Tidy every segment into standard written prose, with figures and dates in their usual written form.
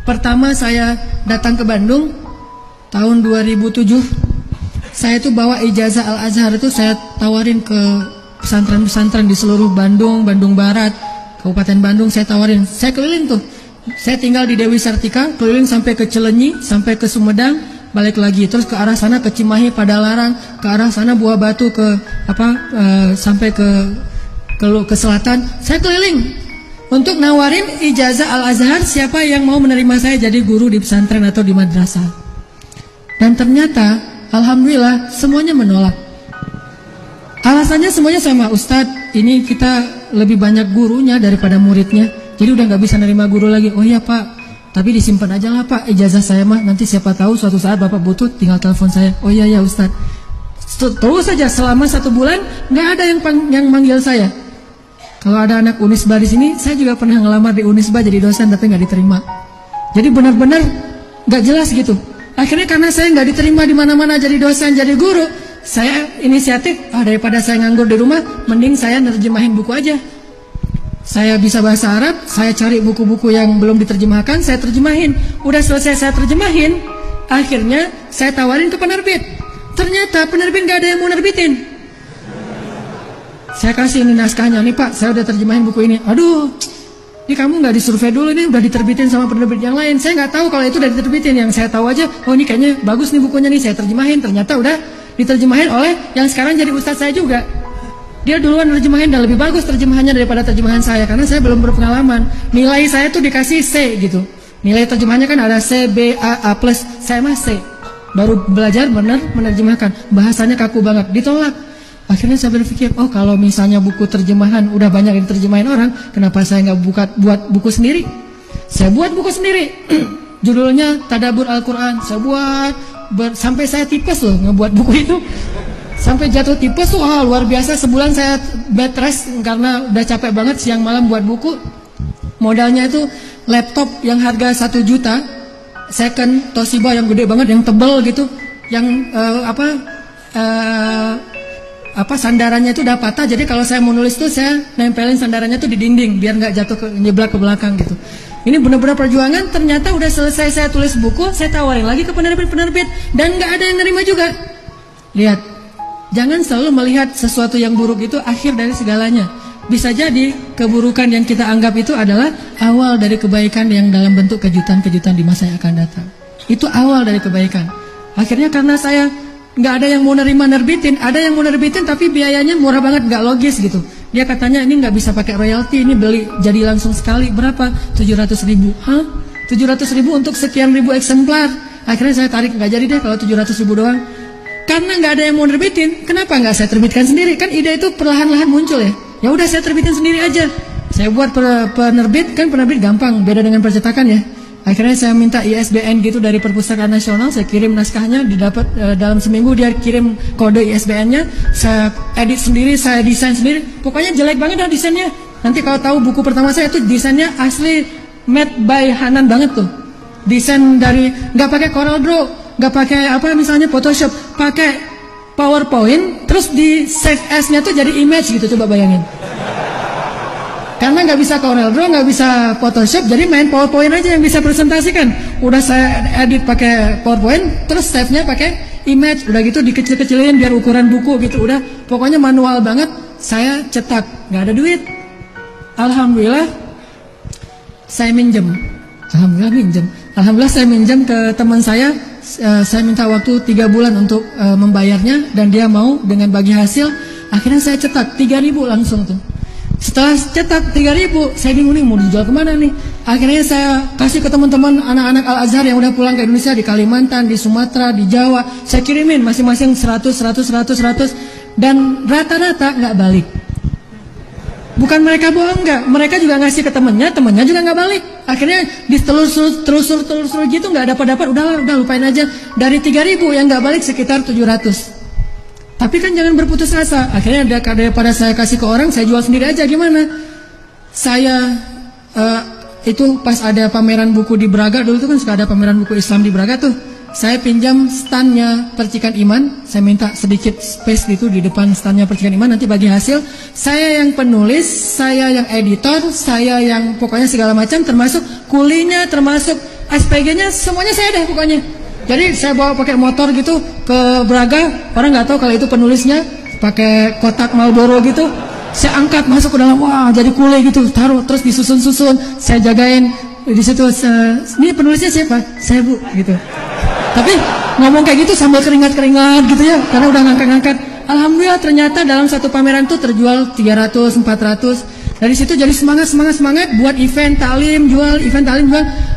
Pertama saya datang ke Bandung tahun 2007. Saya tuh bawa ijazah Al-Azhar itu saya tawarin ke pesantren-pesantren di seluruh Bandung, Bandung Barat, Kabupaten Bandung saya tawarin. Saya keliling tuh. Saya tinggal di Dewi Sartika, keliling sampai ke Cileunyi, sampai ke Sumedang, balik lagi terus ke arah sana ke Cimahi, Padalarang, ke arah sana Buah Batu ke sampai ke selatan. Saya keliling untuk nawarin ijazah Al-Azhar siapa yang mau menerima saya jadi guru di pesantren atau di madrasah. Dan ternyata alhamdulillah semuanya menolak. Alasannya semuanya sama, Ustadz, ini kita lebih banyak gurunya daripada muridnya. Jadi udah nggak bisa nerima guru lagi. Oh iya Pak, tapi disimpan aja lah Pak ijazah saya mah. Nanti siapa tahu suatu saat Bapak butuh tinggal telepon saya. Oh iya ya Ustadz. Terus saja selama 1 bulan nggak ada yang manggil saya. Kalau ada anak Unisba di sini, saya juga pernah ngelamar di Unisba jadi dosen tapi nggak diterima. Jadi benar-benar nggak jelas gitu. Akhirnya karena saya nggak diterima di mana-mana jadi dosen, jadi guru, saya inisiatif, daripada saya nganggur di rumah, mending saya nerjemahin buku aja. Saya bisa bahasa Arab, saya cari buku-buku yang belum diterjemahkan, saya terjemahin. Udah selesai saya terjemahin, akhirnya saya tawarin ke penerbit. Ternyata penerbit gak ada yang mau nerbitin. Saya kasih ini naskahnya, nih Pak, saya udah terjemahin buku ini. Aduh, ini kamu gak disurvei dulu, ini udah diterbitin sama penerbit yang lain. Saya gak tahu kalau itu udah diterbitin, yang saya tahu aja, oh ini kayaknya bagus nih bukunya nih, saya terjemahin. Ternyata udah diterjemahin oleh yang sekarang jadi ustadz saya juga. Dia duluan terjemahin dan lebih bagus terjemahannya daripada terjemahan saya karena saya belum berpengalaman. Nilai saya tuh dikasih C gitu. Nilai terjemahannya kan ada C, B, A plus. Saya mah C. Baru belajar benar menerjemahkan. Bahasanya kaku banget, ditolak. Akhirnya saya berpikir, oh kalau misalnya buku terjemahan udah banyak yang terjemahin orang, kenapa saya nggak buat buku sendiri? Saya buat buku sendiri. Judulnya Tadabbur Al-Quran. Saya buat sampai saya tipes loh ngebuat buku itu. Sampai jatuh tipes tuh luar biasa. Sebulan saya bed rest karena udah capek banget siang malam buat buku. Modalnya itu laptop yang harga 1 juta, second Toshiba yang gede banget, yang tebel gitu, yang sandarannya itu udah patah. Jadi kalau saya mau nulis tuh saya nempelin sandarannya tuh di dinding biar nggak jatuh nyeblak ke belakang gitu. Ini benar-benar perjuangan. Ternyata udah selesai saya tulis buku, saya tawarin lagi ke penerbit-penerbit dan nggak ada yang nerima juga. Lihat, jangan selalu melihat sesuatu yang buruk itu akhir dari segalanya. Bisa jadi keburukan yang kita anggap itu adalah awal dari kebaikan yang dalam bentuk kejutan-kejutan di masa yang akan datang. Itu awal dari kebaikan. Akhirnya karena saya nggak ada yang mau nerbitin, ada yang mau nerbitin tapi biayanya murah banget, nggak logis gitu. Dia katanya ini nggak bisa pakai royalti, ini beli jadi langsung sekali berapa? 700.000. Hah? 700.000 untuk sekian ribu eksemplar. Akhirnya saya tarik, nggak jadi deh kalau 700.000 doang. Karena nggak ada yang mau nerbitin, kenapa nggak saya terbitkan sendiri? Kan ide itu perlahan-lahan muncul ya. Ya udah saya terbitin sendiri aja. Saya buat penerbit, kan penerbit gampang, beda dengan percetakan ya. Akhirnya saya minta ISBN gitu dari Perpustakaan Nasional, saya kirim naskahnya, didapat dalam seminggu dia kirim kode ISBN-nya, saya edit sendiri, saya desain sendiri. Pokoknya jelek banget dah desainnya. Nanti kalau tahu buku pertama saya itu desainnya asli made by Hanan banget tuh. Desain dari nggak pakai Corel Draw, nggak pakai misalnya Photoshop, pakai PowerPoint, terus di save as-nya tuh jadi image gitu, coba bayangin. Karena nggak bisa Corel Draw, nggak bisa Photoshop, jadi main PowerPoint aja yang bisa presentasikan. Udah saya edit pakai PowerPoint, terus save-nya pakai image, udah gitu dikecil-kecilin biar ukuran buku gitu, udah pokoknya manual banget. Saya cetak, nggak ada duit. Alhamdulillah saya minjem. Alhamdulillah saya minjem ke teman saya minta waktu 3 bulan untuk membayarnya dan dia mau dengan bagi hasil. Akhirnya saya cetak 3.000 langsung tuh. Setelah cetak 3.000, saya bingung nih mau dijual kemana nih. Akhirnya saya kasih ke teman-teman anak-anak Al-Azhar yang udah pulang ke Indonesia di Kalimantan, di Sumatera, di Jawa. Saya kirimin masing-masing 100 dan rata-rata nggak balik. Bukan mereka bohong, enggak, mereka juga ngasih ke temennya juga nggak balik. Akhirnya ditelusur gitu nggak dapat, udah lupain aja. Dari 3.000 yang nggak balik sekitar 700. Tapi kan jangan berputus asa. Akhirnya daripada saya kasih ke orang, saya jual sendiri aja. Gimana? Saya itu pas ada pameran buku di Braga, dulu tuh kan suka ada pameran buku Islam di Braga tuh. Saya pinjam standnya Percikan Iman, saya minta sedikit space gitu di depan standnya Percikan Iman, nanti bagi hasil saya yang penulis, saya yang editor, saya yang pokoknya segala macam, termasuk kulinya, termasuk SPG-nya semuanya saya deh pokoknya. Jadi saya bawa pakai motor gitu ke Braga, orang nggak tahu kalau itu penulisnya, pakai kotak Marlboro gitu. Saya angkat masuk ke dalam, wah jadi kule gitu, taruh terus disusun-susun, saya jagain di situ. Ini penulisnya siapa? Saya Bu gitu. Tapi ngomong kayak gitu sambil keringat-keringat gitu ya, karena udah ngangkat-ngangkat. Alhamdulillah ternyata dalam satu pameran tuh terjual 300, 400. Dari situ jadi semangat buat event talim jual.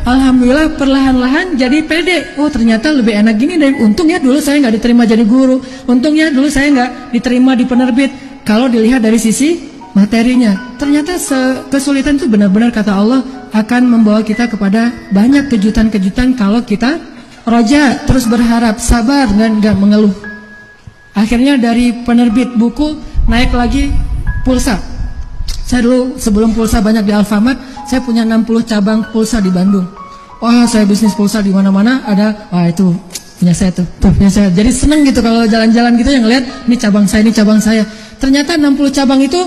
Alhamdulillah perlahan-lahan jadi pede. Oh ternyata lebih enak gini deh. Untung ya dulu saya nggak diterima jadi guru. Untung ya dulu saya nggak diterima di penerbit. Kalau dilihat dari sisi materinya, ternyata kesulitan itu benar-benar kata Allah akan membawa kita kepada banyak kejutan-kejutan kalau kita roja, terus berharap, sabar dan nggak mengeluh. Akhirnya dari penerbit buku naik lagi pulsa. Saya dulu sebelum pulsa banyak di Alfamart, saya punya 60 cabang pulsa di Bandung. Wah, saya bisnis pulsa di mana-mana ada. Wah, itu punya saya tuh punya saya. Jadi seneng gitu kalau jalan-jalan gitu yang ngeliat ini cabang saya. Ternyata 60 cabang itu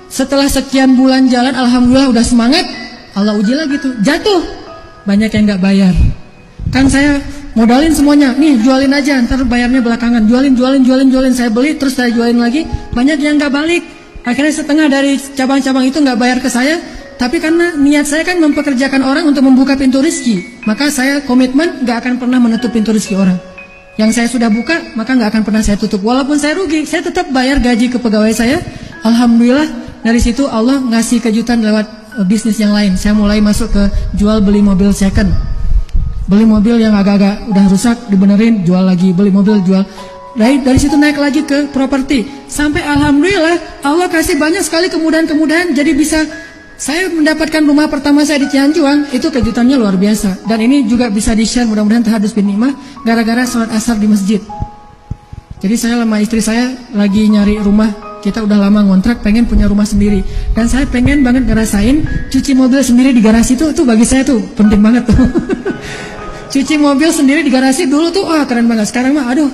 setelah sekian bulan jalan, alhamdulillah udah semangat. Allah uji lagi tuh, jatuh. Banyak yang nggak bayar. Kan saya modalin semuanya. Nih, jualin aja, ntar bayarnya belakangan. Jualin. Saya beli terus saya jualin lagi. Banyak yang nggak balik. Akhirnya setengah dari cabang-cabang itu nggak bayar ke saya, tapi karena niat saya kan mempekerjakan orang untuk membuka pintu rezeki, maka saya komitmen nggak akan pernah menutup pintu rezeki orang. Yang saya sudah buka, maka nggak akan pernah saya tutup. Walaupun saya rugi, saya tetap bayar gaji ke pegawai saya. Alhamdulillah dari situ Allah ngasih kejutan lewat bisnis yang lain. Saya mulai masuk ke jual beli mobil second, beli mobil yang agak-agak udah rusak dibenerin, jual lagi, beli mobil jual. Dari situ naik lagi ke properti. Sampai alhamdulillah Allah kasih banyak sekali kemudahan-kemudahan. Jadi bisa saya mendapatkan rumah pertama saya di Cianjuang. Itu kejutannya luar biasa. Dan ini juga bisa di-share mudah-mudahan Tahadus bin Nikmah. Gara-gara sholat asar di masjid. Jadi saya sama istri saya lagi nyari rumah. Kita udah lama ngontrak, pengen punya rumah sendiri. Dan saya pengen banget ngerasain cuci mobil sendiri di garasi itu bagi saya tuh penting banget tuh. Cuci mobil sendiri di garasi dulu tuh wah keren banget. Sekarang mah aduh,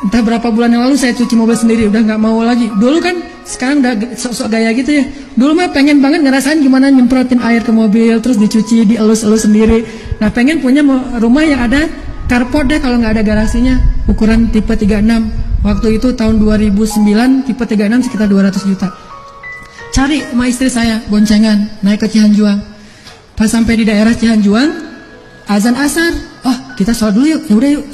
entah berapa bulan yang lalu saya cuci mobil sendiri, udah nggak mau lagi. Dulu kan, sekarang udah sok-sok gaya gitu ya. Dulu mah pengen banget ngerasain gimana nyemprotin air ke mobil, terus dicuci, dielus-elus sendiri. Nah pengen punya rumah yang ada carport deh kalau nggak ada garasinya. Ukuran tipe 36. Waktu itu tahun 2009, tipe 36 sekitar 200 juta. Cari sama istri saya, boncengan, naik ke Cianjuang. Pas sampai di daerah Cianjuang, azan asar. Oh kita sholat dulu yuk, yaudah yuk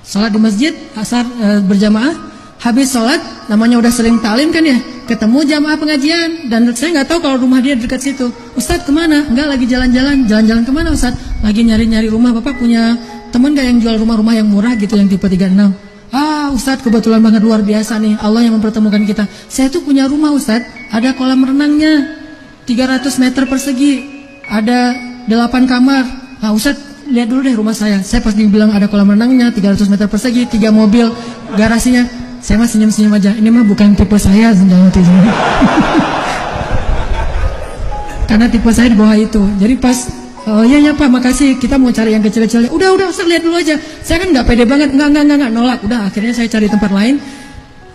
sholat di masjid asar berjamaah. Habis sholat, namanya udah sering talim kan ya, ketemu jamaah pengajian. Dan saya nggak tahu kalau rumah dia dekat situ. Ustadz kemana? Enggak, lagi jalan-jalan. Jalan-jalan kemana Ustadz? Lagi nyari-nyari rumah. Bapak punya teman gak yang jual rumah-rumah yang murah gitu, yang tipe 36? Ah Ustadz kebetulan banget, luar biasa nih, Allah yang mempertemukan kita. Saya tuh punya rumah Ustadz, ada kolam renangnya 300 meter persegi, ada 8 kamar. Ah Ustadz lihat dulu deh rumah saya. Saya pas dibilang ada kolam renangnya 300 meter persegi, 3 mobil, garasinya, saya mah senyum-senyum aja. Ini mah bukan tipe saya karena tipe saya di bawah itu. Jadi pas oh iya Pak makasih, kita mau cari yang kecil-kecilnya. Udah Ustaz lihat dulu aja. Saya kan nggak pede banget, nggak nolak. Udah akhirnya saya cari tempat lain.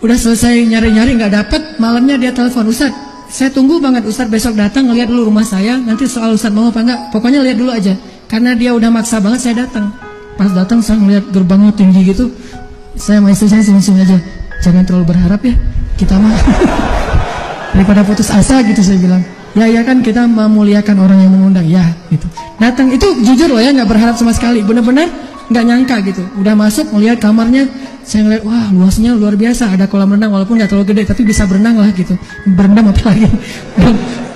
Udah selesai nyari-nyari nggak dapet. Malamnya dia telepon, Ustaz saya tunggu banget Ustaz besok datang ngeliat dulu rumah saya. Nanti soal Ustaz mau apa enggak, pokoknya lihat dulu aja. Karena dia udah maksa banget, saya datang. Pas datang saya ngeliat gerbangnya tinggi gitu. Saya sama istri saya senyum-senyum aja. Jangan terlalu berharap ya, kita mah daripada putus asa gitu saya bilang. Ya kan kita memuliakan orang yang mengundang ya gitu. Datang itu jujur loh ya, nggak berharap sama sekali, bener-bener nggak nyangka gitu. Udah masuk melihat kamarnya, saya ngeliat wah luasnya luar biasa, ada kolam renang walaupun nggak terlalu gede tapi bisa berenang lah gitu. Berendam apa lagi?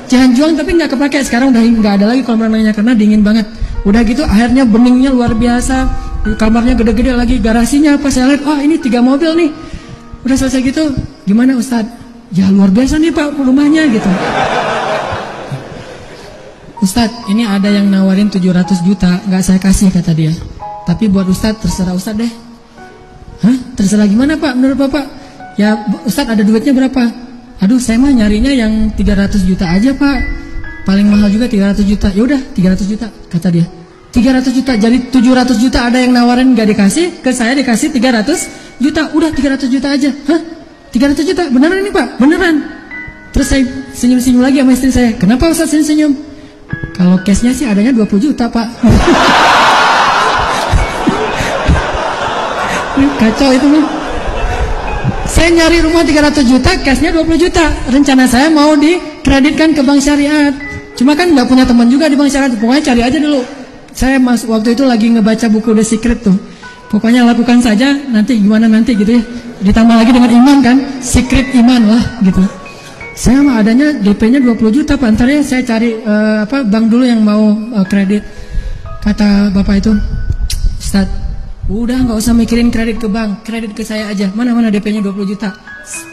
Cianjuang tapi nggak kepake, sekarang udah nggak ada lagi kolam renangnya karena dingin banget. Udah gitu akhirnya beningnya luar biasa, kamarnya gede-gede lagi, garasinya apa saya lihat wah ini 3 mobil nih. Udah selesai gitu, gimana Ustadz? Ya luar biasa nih Pak rumahnya gitu. Ustadz, ini ada yang nawarin 700 juta, nggak saya kasih kata dia. Tapi buat Ustadz, terserah Ustadz deh. Hah? Terserah gimana Pak? Menurut Bapak? Ya Ustadz ada duitnya berapa? Aduh, saya mah nyarinya yang 300 juta aja Pak. Paling mahal juga 300 juta. Ya udah 300 juta kata dia. 300 juta, jadi 700 juta ada yang nawarin nggak dikasih, ke saya dikasih 300 juta. Udah 300 juta aja. Hah? 300 juta? Beneran ini Pak? Beneran. Terus saya senyum-senyum lagi sama istri saya. Kenapa Ustadz senyum-senyum? Kalau cashnya sih adanya 20 juta Pak. Kacau itu nih. Saya nyari rumah 300 juta, cashnya 20 juta. Rencana saya mau dikreditkan ke bank syariah. Cuma kan nggak punya teman juga di bank syariah. Pokoknya cari aja dulu. Saya waktu itu lagi ngebaca buku The Secret tuh. Pokoknya lakukan saja, nanti gimana nanti gitu ya. Ditambah lagi dengan iman kan, secret iman lah gitu. Saya mah adanya DP-nya 20 juta Pak. Ntar ya saya cari bank dulu yang mau kredit. Kata bapak itu, Ustaz, udah nggak usah mikirin kredit ke bank, kredit ke saya aja. Mana DP-nya 20 juta.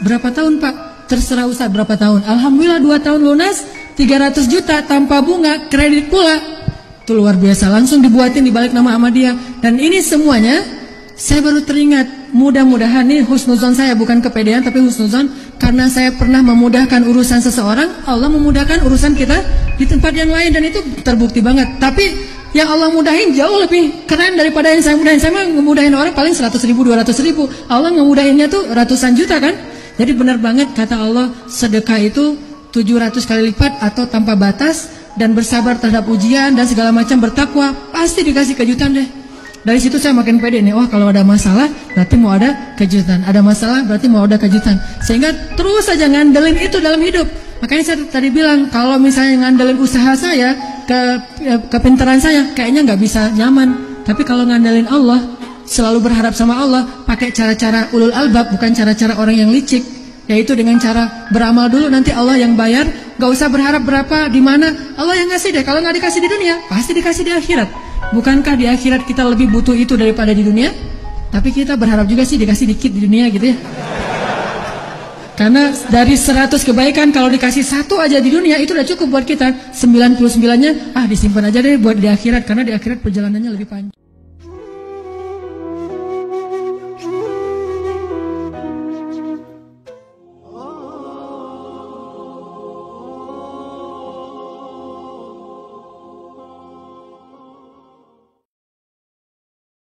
Berapa tahun Pak? Terserah Ustaz berapa tahun. Alhamdulillah 2 tahun lunas, 300 juta tanpa bunga, kredit pula. Itu luar biasa, langsung dibuatin dibalik nama Ahmadiyah. Dan ini semuanya saya baru teringat, mudah-mudahan nih husnuzon saya, bukan kepedean tapi husnuzon, karena saya pernah memudahkan urusan seseorang, Allah memudahkan urusan kita di tempat yang lain, dan itu terbukti banget. Tapi yang Allah mudahin jauh lebih keren daripada yang saya mudahin. Saya mah ngemudahin orang paling 100 ribu, 200 ribu, Allah ngemudahinnya tuh ratusan juta kan. Jadi benar banget kata Allah, sedekah itu 700 kali lipat atau tanpa batas, dan bersabar terhadap ujian dan segala macam, bertakwa, pasti dikasih kejutan deh. Dari situ saya makin pede nih, oh kalau ada masalah berarti mau ada kejutan, ada masalah berarti mau ada kejutan, sehingga terus saja ngandelin itu dalam hidup. Makanya saya tadi bilang, kalau misalnya ngandelin usaha saya, kepintaran saya, kayaknya nggak bisa nyaman. Tapi kalau ngandelin Allah, selalu berharap sama Allah, pakai cara-cara ulul albab, bukan cara-cara orang yang licik, yaitu dengan cara beramal dulu, nanti Allah yang bayar. Gak usah berharap berapa, di mana, Allah yang ngasih deh. Kalau nggak dikasih di dunia, pasti dikasih di akhirat. Bukankah di akhirat kita lebih butuh itu daripada di dunia? Tapi kita berharap juga sih dikasih dikit di dunia gitu ya. Karena dari 100 kebaikan, kalau dikasih 1 aja di dunia, itu udah cukup buat kita. 99-nya disimpan aja deh buat di akhirat, karena di akhirat perjalanannya lebih panjang.